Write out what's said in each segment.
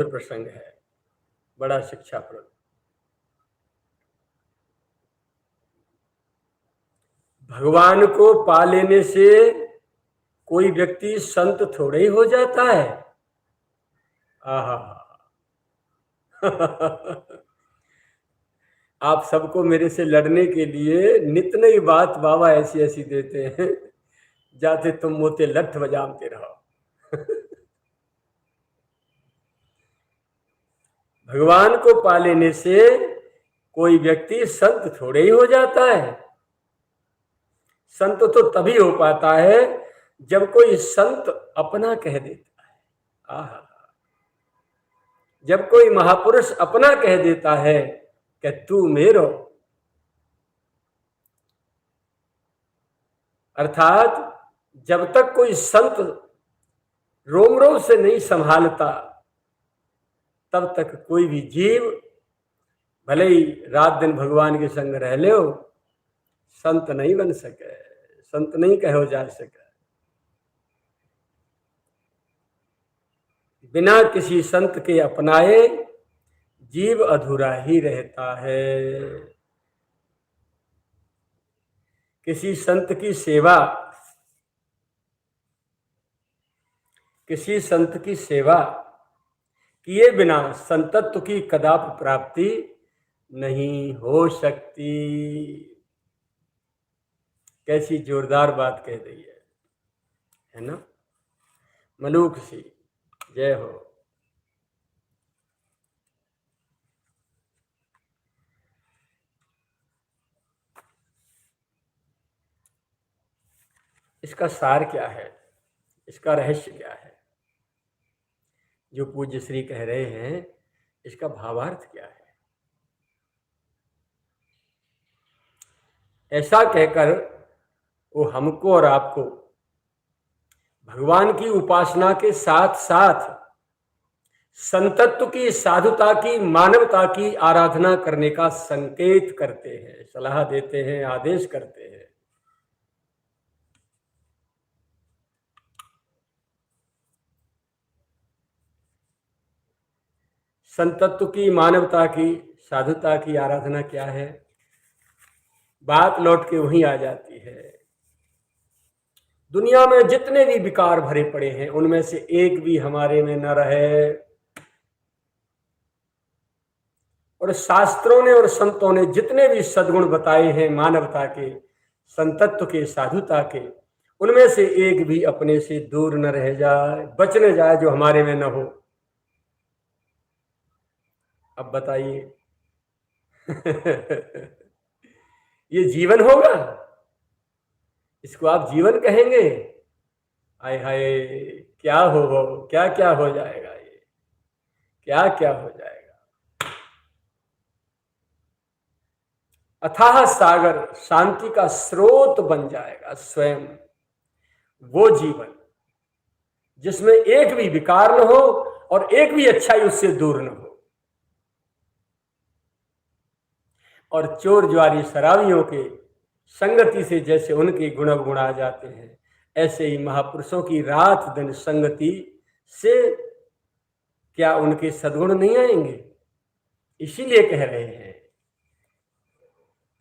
प्रसंग है, बड़ा शिक्षाप्रद। भगवान को पा लेने से कोई व्यक्ति संत थोड़े ही हो जाता है। आहा आप सबको मेरे से लड़ने के लिए नित नई बात बाबा ऐसी ऐसी देते हैं, जाते तुम मोते लठ बजामते रहो। भगवान को पा लेने से कोई व्यक्ति संत थोड़े ही हो जाता है। संत तो तभी हो पाता है जब कोई संत अपना कह देता है। आहा, जब कोई महापुरुष अपना कह देता है कि तू मेरो, अर्थात जब तक कोई संत रोम रोम से नहीं संभालता, तब तक कोई भी जीव भले ही रात दिन भगवान के संग रह ले, संत नहीं बन सके, संत नहीं कहो जा सके। बिना किसी संत के अपनाए जीव अधूरा ही रहता है। किसी संत की सेवा, किसी संत की सेवा किए बिना संतत्व की कदापि प्राप्ति नहीं हो सकती। कैसी जोरदार बात कह रही है ना मलूक सी। जय हो। इसका सार क्या है, इसका रहस्य क्या है, जो पूज्य श्री कह रहे हैं, इसका भावार्थ क्या है? ऐसा कहकर वो हमको और आपको भगवान की उपासना के साथ साथ संतत्व की, साधुता की, मानवता की आराधना करने का संकेत करते हैं, सलाह देते हैं, आदेश करते हैं। संतत्व की, मानवता की, साधुता की आराधना क्या है? बात लौट के वहीं आ जाती है। दुनिया में जितने भी विकार भरे पड़े हैं, उनमें से एक भी हमारे में न रहे। और शास्त्रों ने और संतों ने जितने भी सद्गुण बताए हैं मानवता के, संतत्व के, साधुता के, उनमें से एक भी अपने से दूर न रह जाए, बच न जाए, जो हमारे में न हो। अब बताइए ये जीवन होगा? इसको आप जीवन कहेंगे? आय हाय, क्या हो, क्या क्या हो जाएगा, ये क्या क्या हो जाएगा। अथाह सागर, शांति का स्रोत बन जाएगा स्वयं वो जीवन, जिसमें एक भी विकार न हो और एक भी अच्छाई उससे दूर न हो। और चोर ज्वारी शराबियों के संगति से जैसे उनके गुण अवगुण आ जाते हैं, ऐसे ही महापुरुषों की रात दिन संगति से क्या उनके सद्गुण नहीं आएंगे? इसीलिए कह रहे हैं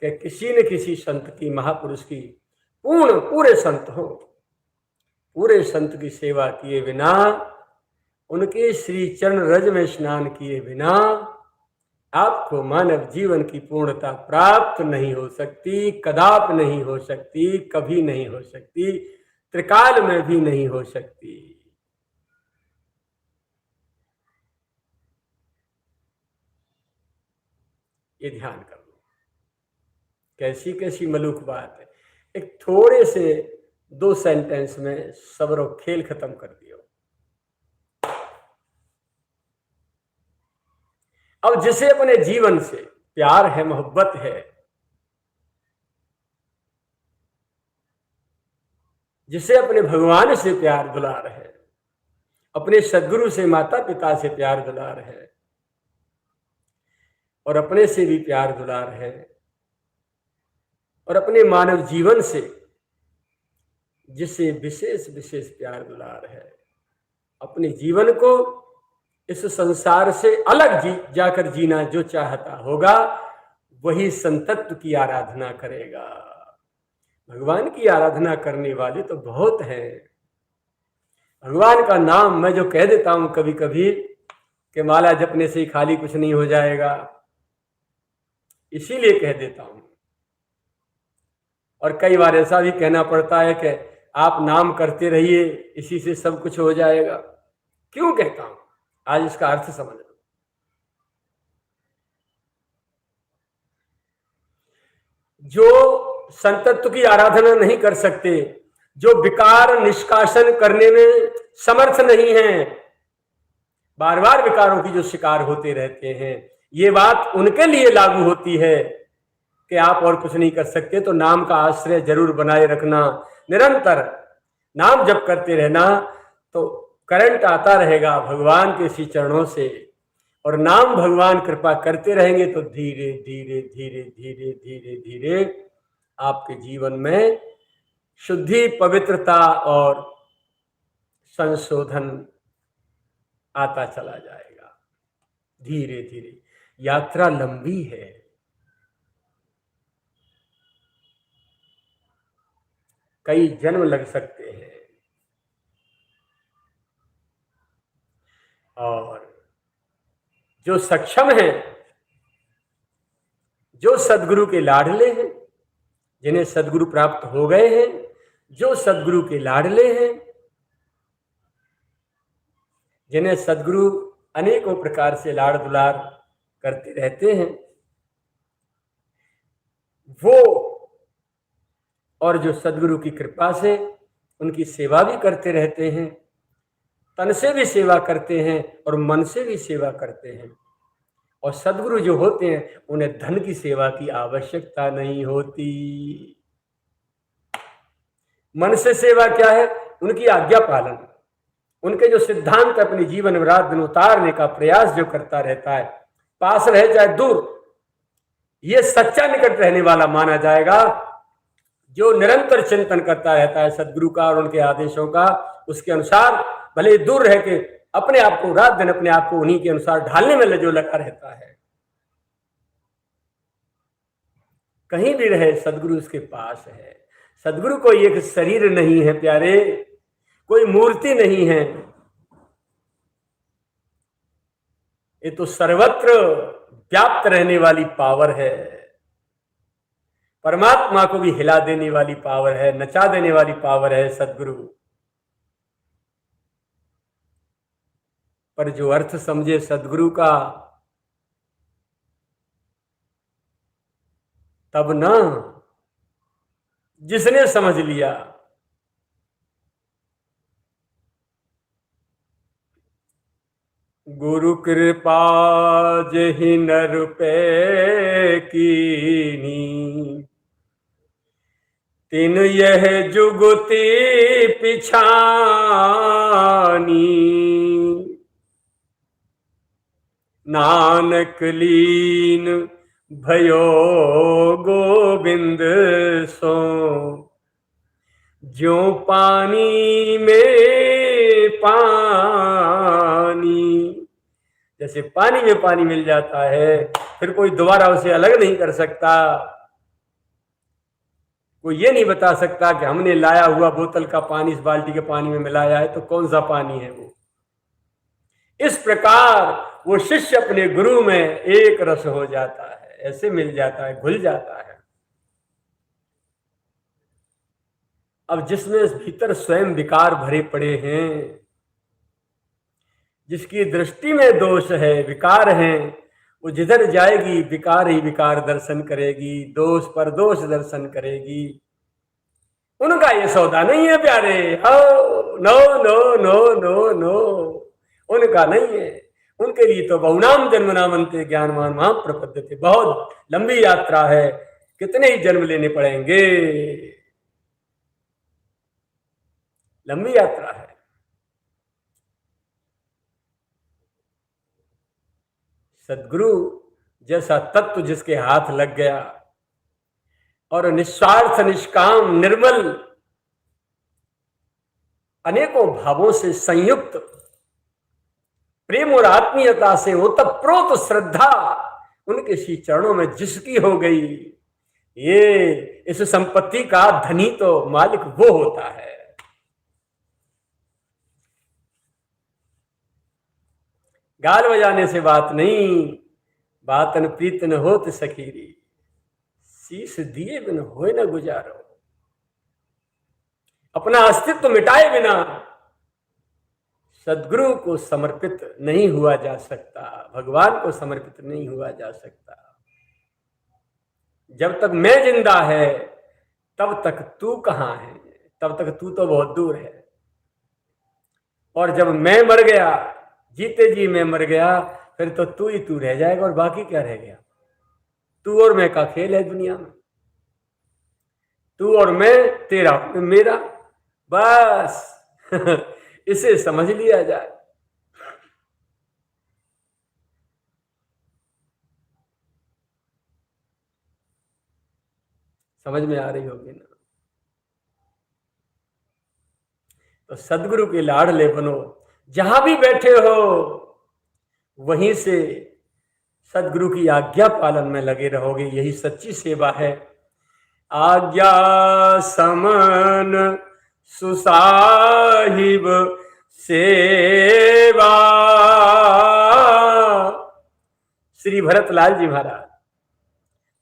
कि किसी न किसी संत की, महापुरुष की, पूरे संत हो, पूरे संत की सेवा किए बिना, उनके श्री चरण रज में स्नान किए बिना आपको मानव जीवन की पूर्णता प्राप्त नहीं हो सकती, कदापि नहीं हो सकती, कभी नहीं हो सकती, त्रिकाल में भी नहीं हो सकती। ये ध्यान कर लो। कैसी कैसी मलूक बात है। एक थोड़े से 2 सेंटेंस में सबरो खेल खत्म कर दियो। अब जिसे अपने जीवन से प्यार है, मोहब्बत है, जिसे अपने भगवान से प्यार दुलार है, अपने सद्गुरु से, माता पिता से प्यार दुलार है, और अपने से भी प्यार दुलार है, और अपने मानव जीवन से जिसे विशेष विशेष प्यार दुलार है, अपने जीवन को इस संसार से अलग जाकर जीना जो चाहता होगा वही संतत्व की आराधना करेगा। भगवान की आराधना करने वाले तो बहुत हैं। भगवान का नाम मैं जो कह देता हूं कभी कभी कि माला जपने से ही खाली कुछ नहीं हो जाएगा, इसीलिए कह देता हूं। और कई बार ऐसा भी कहना पड़ता है कि आप नाम करते रहिए, इसी से सब कुछ हो जाएगा। क्यों कहता हूं, आज इसका अर्थ समझ लो। जो संतत्व की आराधना नहीं कर सकते, जो विकार निष्कासन करने में समर्थ नहीं है, बार बार विकारों की जो शिकार होते रहते हैं, ये बात उनके लिए लागू होती है कि आप और कुछ नहीं कर सकते, तो नाम का आश्रय जरूर बनाए रखना, निरंतर नाम जप करते रहना, तो करंट आता रहेगा भगवान के श्री चरणों से। और नाम भगवान कृपा करते रहेंगे तो धीरे धीरे धीरे धीरे धीरे धीरे आपके जीवन में शुद्धि, पवित्रता और संशोधन आता चला जाएगा। धीरे धीरे यात्रा लंबी है, कई जन्म लग सकते हैं। और जो सक्षम हैं, जो सदगुरु के लाडले हैं, जिन्हें सदगुरु प्राप्त हो गए हैं, जो सदगुरु के लाडले हैं, जिन्हें सदगुरु अनेकों प्रकार से लाड़ दुलार करते रहते हैं, वो और जो सदगुरु की कृपा से उनकी सेवा भी करते रहते हैं, तन से भी सेवा करते हैं और मन से भी सेवा करते हैं। और सदगुरु जो होते हैं उन्हें धन की सेवा की आवश्यकता नहीं होती। मन से सेवा क्या है? उनकी आज्ञा पालन, उनके जो सिद्धांत अपने जीवन में रात दिन उतारने का प्रयास जो करता रहता है, पास रहे चाहे दूर, ये सच्चा निकट रहने वाला माना जाएगा। जो निरंतर चिंतन करता रहता है सदगुरु का और उनके आदेशों का, उसके अनुसार भले दूर रह के अपने आप को रात दिन अपने आप को उन्हीं के अनुसार ढालने में जो लगा रहता है, कहीं भी रहे सदगुरु उसके पास है। सदगुरु कोई एक शरीर नहीं है प्यारे, कोई मूर्ति नहीं है, ये तो सर्वत्र व्याप्त रहने वाली पावर है। परमात्मा को भी हिला देने वाली पावर है, नचा देने वाली पावर है सदगुरु। पर जो अर्थ समझे सदगुरु का, तब ना, जिसने समझ लिया, गुरु कृपा जहि नर पे कीनी, तिन यह जुगति पिछानी, नानक लीन भयो गोविंद सो, ज्यों पानी में पानी। जैसे पानी में पानी मिल जाता है, फिर कोई दोबारा उसे अलग नहीं कर सकता। कोई ये नहीं बता सकता कि हमने लाया हुआ बोतल का पानी इस बाल्टी के पानी में मिलाया है तो कौन सा पानी है वो। इस प्रकार वो शिष्य अपने गुरु में एक रस हो जाता है, ऐसे मिल जाता है, घुल जाता है। अब जिसमें भीतर स्वयं विकार भरे पड़े हैं, जिसकी दृष्टि में दोष है, विकार हैं, वो जिधर जाएगी विकार ही विकार दर्शन करेगी, दोष पर दोष दर्शन करेगी। उनका ये सौदा नहीं है प्यारे, no no no no no, उनका नहीं है। उनके लिए तो बहुनाम जन्म नामंते ज्ञानवान वहां प्रपद्यते, बहुत लंबी यात्रा है, कितने ही जन्म लेने पड़ेंगे, लंबी यात्रा है। सदगुरु जैसा तत्व जिसके हाथ लग गया और निस्वार्थ, निष्काम, निर्मल, अनेकों भावों से संयुक्त प्रेम और आत्मीयता से ओतप्रोत श्रद्धा उनके श्री चरणों में जिसकी हो गई, ये इस संपत्ति का धनी तो मालिक वो होता है। गाल बजाने से बात नहीं, बातन प्रीतन होत सखीरी, शीश दिए बिन होए न गुजारो। अपना अस्तित्व मिटाए बिना सदगुरु को समर्पित नहीं हुआ जा सकता, भगवान को समर्पित नहीं हुआ जा सकता। जब तक मैं जिंदा है तब तक तू कहाँ है, तब तक तू तो बहुत दूर है। और जब मैं मर गया, जीते जी मैं मर गया, फिर तो तू ही तू रह जाएगा और बाकी क्या रह गया। तू और मैं का खेल है दुनिया में, तू और मैं, तेरा मेरा, बस इसे समझ लिया जाए। समझ में आ रही होगी ना। तो सदगुरु के लाडले बनो, जहां भी बैठे हो वहीं से सदगुरु की आज्ञा पालन में लगे रहोगे, यही सच्ची सेवा है। आज्ञा समन सुसाहिब सेवा। श्री भरतलाल जी महाराज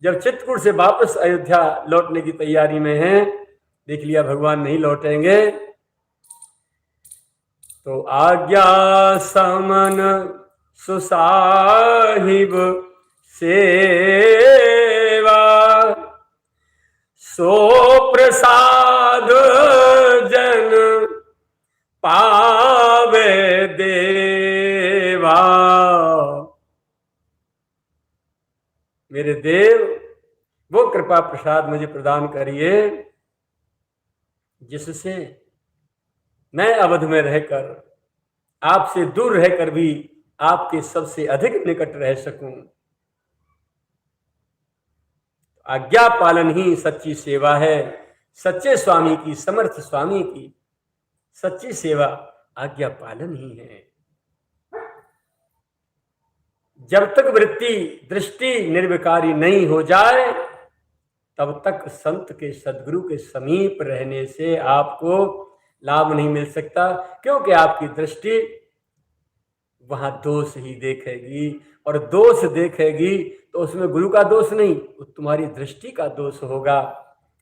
जब चित्रकूट से वापस अयोध्या लौटने की तैयारी में हैं, देख लिया भगवान नहीं लौटेंगे, तो आज्ञा समन सुसाहिब सेवा, सो प्रसाद जन पावे देवा। मेरे देव वो कृपा प्रसाद मुझे प्रदान करिए जिससे मैं अवध में रहकर, आपसे दूर रहकर भी आपके सबसे अधिक निकट रह सकूं। आज्ञा पालन ही सच्ची सेवा है। सच्चे स्वामी की, समर्थ स्वामी की सच्ची सेवा आज्ञा पालन ही है। जब तक वृत्ति दृष्टि निर्विकारी नहीं हो जाए तब तक संत के, सदगुरु के समीप रहने से आपको लाभ नहीं मिल सकता, क्योंकि आपकी दृष्टि वहां दोष ही देखेगी, और दोष देखेगी तो उसमें गुरु का दोष नहीं, तुम्हारी दृष्टि का दोष होगा,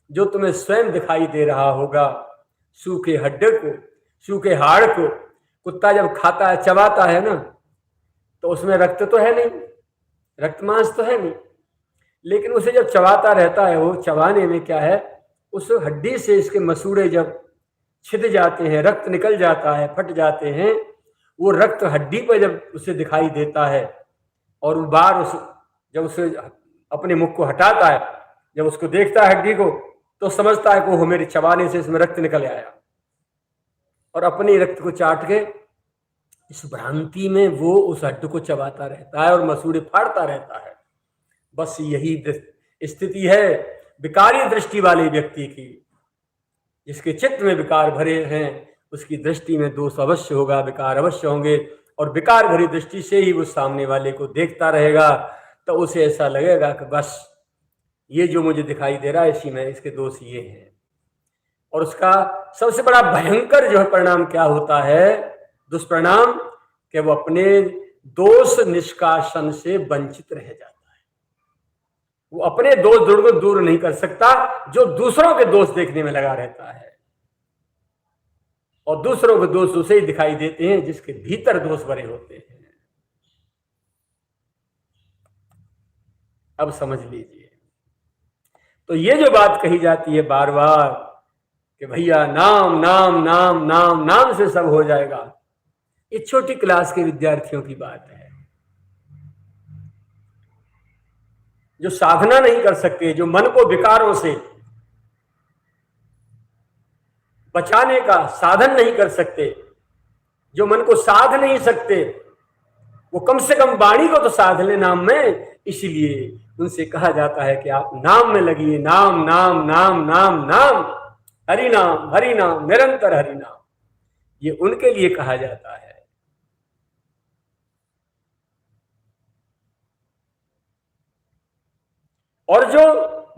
जो तुम्हें स्वयं दिखाई दे रहा होगा। सूखे हड्डे को, सूखे हाड़ को कुत्ता जब खाता है, चबाता है ना, तो उसमें रक्त तो है नहीं, रक्त मांस तो है नहीं, लेकिन उसे जब चबाता रहता है, वो चबाने में क्या है, उस हड्डी से इसके मसूड़े जब छिद जाते हैं, रक्त निकल जाता है, फट जाते हैं, वो रक्त हड्डी पर जब उसे दिखाई देता है, और वो बार जब उसे अपने मुख को हटाता है, जब उसको देखता है हड्डी को, तो समझता है कि वो मेरे चबाने से इसमें रक्त निकल आया, और अपने रक्त को चाट के इस भ्रांति में वो उस हड्डी को चबाता रहता है और मसूड़े फाड़ता रहता है। बस यही स्थिति है विकारी दृष्टि वाले व्यक्ति की। जिसके चित्त में विकार भरे हैं उसकी दृष्टि में दोष अवश्य होगा, विकार अवश्य होंगे, और विकार भरी दृष्टि से ही वो सामने वाले को देखता रहेगा, तो उसे ऐसा लगेगा कि बस ये जो मुझे दिखाई दे रहा है इसी में इसके दोष ये हैं। और उसका सबसे बड़ा भयंकर जो है परिणाम क्या होता है, दुष्परिणाम, कि वो अपने दोष निष्कासन से वंचित रह जाता है। वो अपने दोष को दूर नहीं कर सकता, जो दूसरों के दोष देखने में लगा रहता है, और दूसरों के दोष उसे ही दिखाई देते हैं जिसके भीतर दोष भरे होते हैं। अब समझ लीजिए, तो ये जो बात कही जाती है बार बार कि भैया नाम नाम नाम नाम नाम से सब हो जाएगा, ये छोटी क्लास के विद्यार्थियों की बात है, जो साधना नहीं कर सकते, जो मन को विकारों से बचाने का साधन नहीं कर सकते, जो मन को साध नहीं सकते, वो कम से कम वाणी को तो साध ले नाम में। इसलिए उनसे कहा जाता है कि आप नाम में लगिए, नाम नाम नाम नाम नाम, हरि नाम निरंतर हरि नाम, ये उनके लिए कहा जाता है। और जो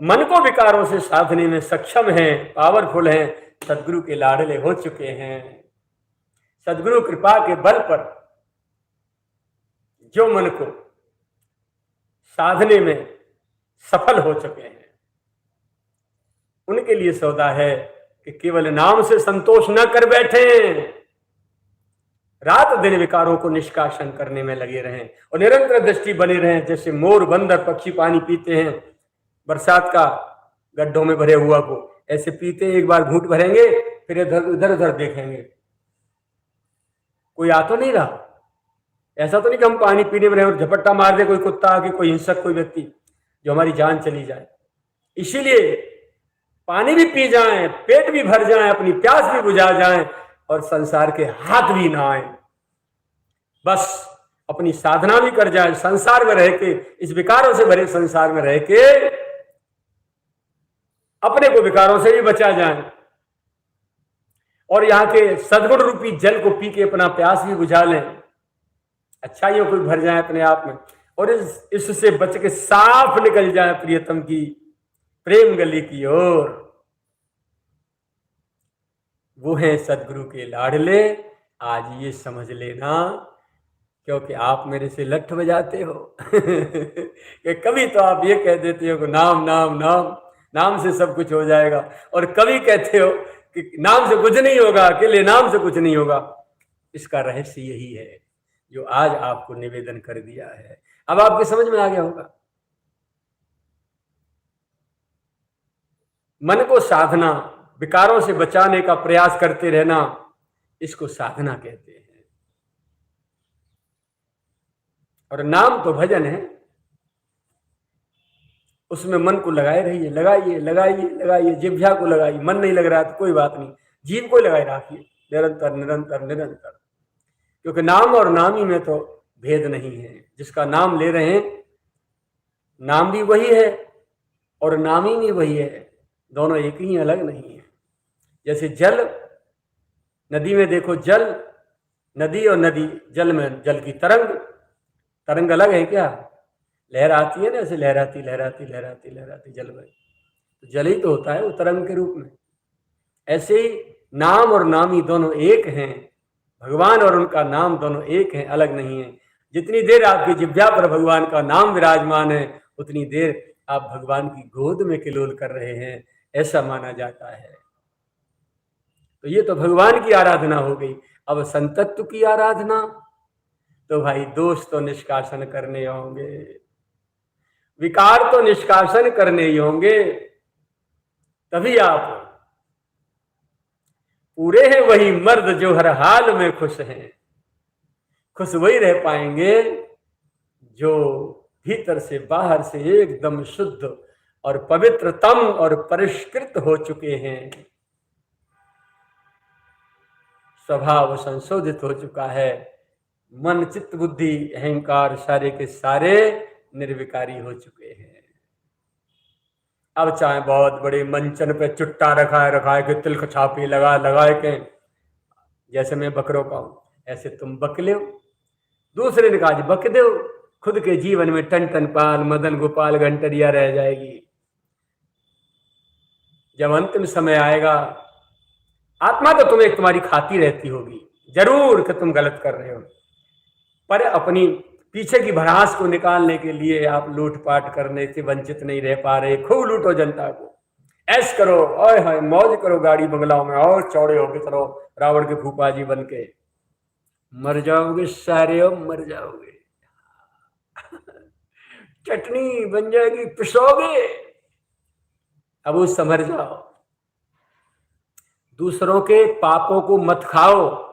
मन को विकारों से साधने में सक्षम हैं, पावरफुल हैं, सदगुरु के लाडले हो चुके हैं। सदगुरु कृपा के बल पर जो मन को साधने में सफल हो चुके हैं, उनके लिए सौदा है कि केवल नाम से संतोष न कर बैठे, रात दिन विकारों को निष्कासन करने में लगे रहें और निरंतर दृष्टि बने रहें। जैसे मोर, बंदर, पक्षी पानी पीते हैं बरसात का गड्ढों में भरे हुआ को, ऐसे पीते, एक बार घूंट भरेंगे, फिर इधर उधर देखेंगे, कोई आ तो नहीं रहा। ऐसा तो नहीं कि हम पानी पीने में रहे और झपट्टा मार दे कोई कुत्ता आके, कोई हिंसक, कोई व्यक्ति, जो हमारी जान चली जाए। इसीलिए पानी भी पी जाएं, पेट भी भर जाएं, अपनी प्यास भी बुझा जाएं और संसार के हाथ भी ना आए, बस अपनी साधना भी कर जाए, संसार में रह के, इस विकारों से भरे संसार में रह के अपने को विकारों से भी बचा जाए और यहाँ के सद्गुण रूपी जल को पी के अपना प्यास भी बुझा लें, अच्छाइयों को भर जाए अपने आप में और इससे बच के साफ निकल जाए प्रियतम की प्रेम गली की ओर। वो है सदगुरु के लाडले। आज ये समझ लेना, क्योंकि आप मेरे से लठ बजाते हो कि कभी तो आप ये कह देते हो कि नाम नाम नाम, नाम से सब कुछ हो जाएगा, और कभी कहते हो कि नाम से कुछ नहीं होगा, अकेले नाम से कुछ नहीं होगा। इसका रहस्य यही है जो आज आपको निवेदन कर दिया है। अब आपके समझ में आ गया होगा। मन को साधना, विकारों से बचाने का प्रयास करते रहना, इसको साधना कहते हैं। और नाम तो भजन है, उसमें मन को लगाए रहिए, लगाइए लगाइए लगाइए, जिह्वा को लगाइए। मन नहीं लग रहा है तो कोई बात नहीं, जीव को लगाए रखिए निरंतर निरंतर निरंतर, क्योंकि नाम और नामी में तो भेद नहीं है। जिसका नाम ले रहे हैं, नाम भी वही है और नामी भी वही है, दोनों एक ही, अलग नहीं है। जैसे जल, नदी में देखो जल, नदी और नदी, जल में जल की तरंग, तरंग अलग है क्या? लहर आती है ना, ऐसे लहराती लहराती लहराती लहराती जल में, तो जल ही तो होता है वो तरंग के रूप में। ऐसे ही नाम और नामी दोनों एक हैं, भगवान और उनका नाम दोनों एक हैं, अलग नहीं है। जितनी देर आपकी जिह्वा पर भगवान का नाम विराजमान है, उतनी देर आप भगवान की गोद में किलोल कर रहे हैं, ऐसा माना जाता है। तो ये तो भगवान की आराधना हो गई। अब संतत्व की आराधना, तो भाई दोष तो निष्कासन करने होंगे, विकार तो निष्कासन करने ही होंगे, तभी आप पूरे हैं वही मर्द जो हर हाल में खुश हैं। खुश वही रह पाएंगे जो भीतर से बाहर से एकदम शुद्ध और पवित्रतम और परिष्कृत हो चुके हैं, स्वभाव संशोधित हो चुका है, मन चित्त बुद्धि अहंकार सारे के सारे निर्विकारी हो चुके हैं। अब चाहे बहुत बड़े मंचन पे चुट्टा रखा है कि तिलक छापी लगा के, जैसे मैं बकरों का हूं, ऐसे तुम बकले हो, दूसरे ने कहा बक दो, खुद के जीवन में टन टन पाल मदन गोपाल घंटरिया रह जाएगी। जब अंतिम समय आएगा, आत्मा तो तुम्हें तुम्हारी खाती रहती होगी जरूर कि तुम गलत कर रहे हो, पर अपनी पीछे की भड़ास को निकालने के लिए आप लूटपाट करने से वंचित नहीं रह पा रहे। खूब लूटो जनता को, ऐश करो, ओए हाय मौज करो गाड़ी बंगलाओं में, और चौड़े होके चलो रावण के फूफा जी बन के। मर जाओगे सारे, अब मर जाओगे चटनी बन जाएगी, पिसोगे। अब वो समझ जाओ, दूसरों के पापों को मत खाओ।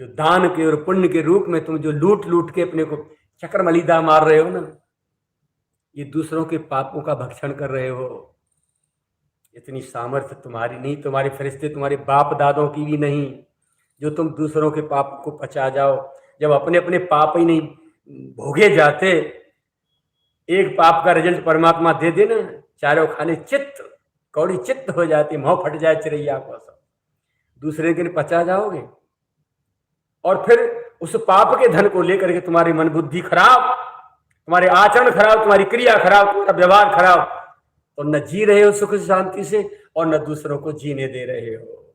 जो दान के और पुण्य के रूप में तुम जो लूट लूट के अपने को चक्र मलीदा मार रहे हो ना, ये दूसरों के पापों का भक्षण कर रहे हो। इतनी सामर्थ्य तुम्हारी नहीं, तुम्हारे फरिश्ते तुम्हारे बाप दादों की भी नहीं, जो तुम दूसरों के पाप को पचा जाओ। जब अपने अपने पाप ही नहीं भोगे जाते, एक पाप का रिजल्ट परमात्मा दे दे ना, चारों खाने चित्त कौड़ी चित्त हो जाती, मुंह फट जाए चिड़ैया को, सब दूसरे के पचा जाओगे। और फिर उस पाप के धन को लेकर के तुम्हारी मन बुद्धि खराब, तुम्हारे आचरण खराब, तुम्हारी क्रिया खराब, तुम्हारा व्यवहार खराब, तो न जी रहे हो सुख शांति से और न दूसरों को जीने दे रहे हो।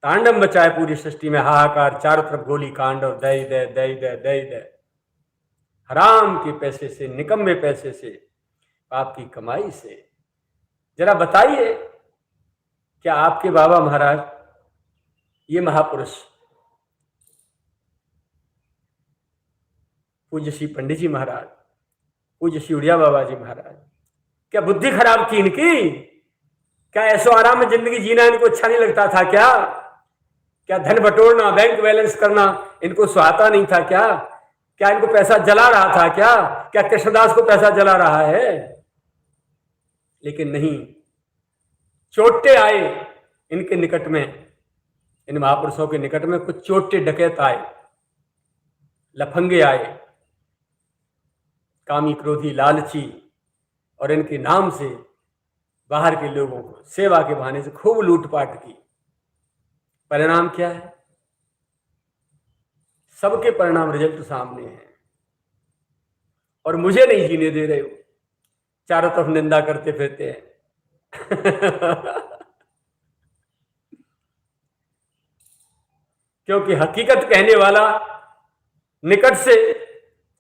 तांडव मचा है पूरी सृष्टि में, हाहाकार, चारों तरफ गोली कांड और दई दे दई दे दई दे। हराम के पैसे से, निकम्मे पैसे से, पाप की कमाई से। जरा बताइए, क्या आपके बाबा महाराज, ये महापुरुष पूज्य श्री पंडित जी महाराज, पूज्य श्री उड़िया बाबा जी महाराज, क्या बुद्धि खराब थी इनकी? क्या ऐसो आराम में जिंदगी जीना इनको अच्छा नहीं लगता था क्या? क्या धन बटोरना, बैंक बैलेंस करना इनको सुहाता नहीं था क्या? क्या इनको पैसा जला रहा था क्या? क्या कृष्णदास को पैसा जला रहा है? लेकिन नहीं, चोटे आए इनके निकट में, इन महापुरुषों के निकट में कुछ चोटे डकैत आए, लफंगे आए, कामी क्रोधी लालची, और इनके नाम से बाहर के लोगों को सेवा के बहाने से खूब लूटपाट की। परिणाम क्या है? सबके परिणाम रिजल्ट सामने है, और मुझे नहीं जीने दे रहे हो, चारों तरफ निंदा करते फिरते हैं। क्योंकि हकीकत कहने वाला निकट से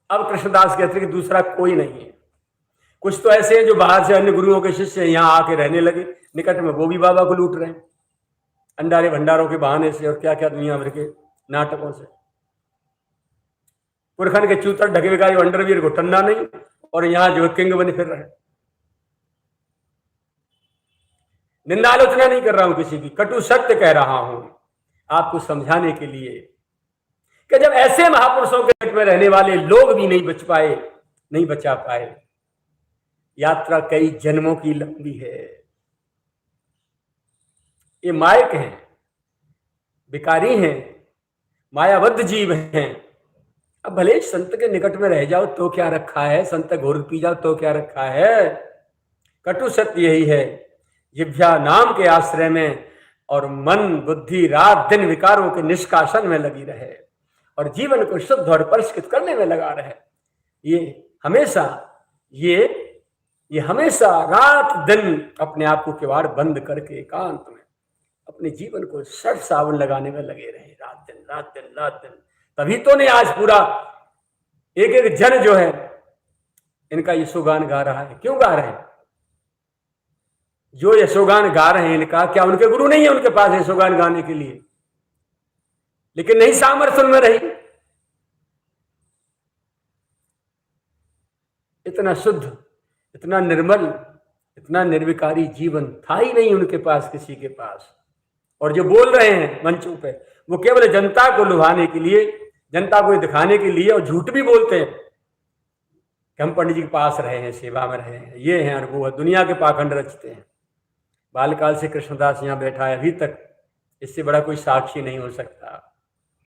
अब कृष्णदास के अतिरिक्त दूसरा कोई नहीं है। कुछ तो ऐसे हैं जो बाहर से अन्य गुरुओं के शिष्य यहां आके रहने लगे, निकट में वो भी बाबा को लूट रहे हैं अंडारे भंडारों के बहाने से और क्या क्या दुनिया भर के नाटकों से। पुरखन के चूतर ढके बिकारी अंडरवीर को टन्ना नहीं, और यहां जो किंग बने फिर रहे। निंदा आलोचना नहीं कर रहा हूं किसी की, कटु सत्य कह रहा हूं आपको समझाने के लिए कि जब ऐसे महापुरुषों के पेट में रहने वाले लोग भी नहीं बच पाए, नहीं बचा पाए, यात्रा कई जन्मों की लंबी है। ये मायक हैं, भिखारी हैं, मायाबद्ध जीव हैं। अब भले संत के निकट में रह जाओ तो क्या रखा है, संत घोर पी जाओ तो क्या रखा है। कटु सत्य यही है, जिह्वा नाम के आश्रय में और मन बुद्धि रात दिन विकारों के निष्कासन में लगी रहे और जीवन को शुद्ध और परिष्कृत करने में लगा रहे। ये हमेशा रात दिन अपने आप को किवाड़ बंद करके एकांत में अपने जीवन को सर्फ साबुन लगाने में लगे रहे, रात दिन रात दिन रात दिन। तभी तो ने आज पूरा एक एक जन जो है इनका यशोगान गा रहा है। क्यों गा रहे हैं? जो यशोगान गा रहे हैं इनका, क्या उनके गुरु नहीं है उनके पास यशोगान गाने के लिए? लेकिन नहीं सामर्थ्य उनमें रही। इतना शुद्ध, इतना निर्मल, इतना निर्विकारी जीवन था ही नहीं उनके पास, किसी के पास। और जो बोल रहे हैं मंचों पे, वो केवल जनता को लुभाने के लिए, जनता को दिखाने के लिए, और झूठ भी बोलते हैं कि हम पंडित जी के पास रहे हैं, सेवा में रहे हैं, ये हैं और वो है, दुनिया के पाखंड रचते हैं। बालकाल से कृष्णदास यहाँ बैठा है, अभी तक इससे बड़ा कोई साक्षी नहीं हो सकता।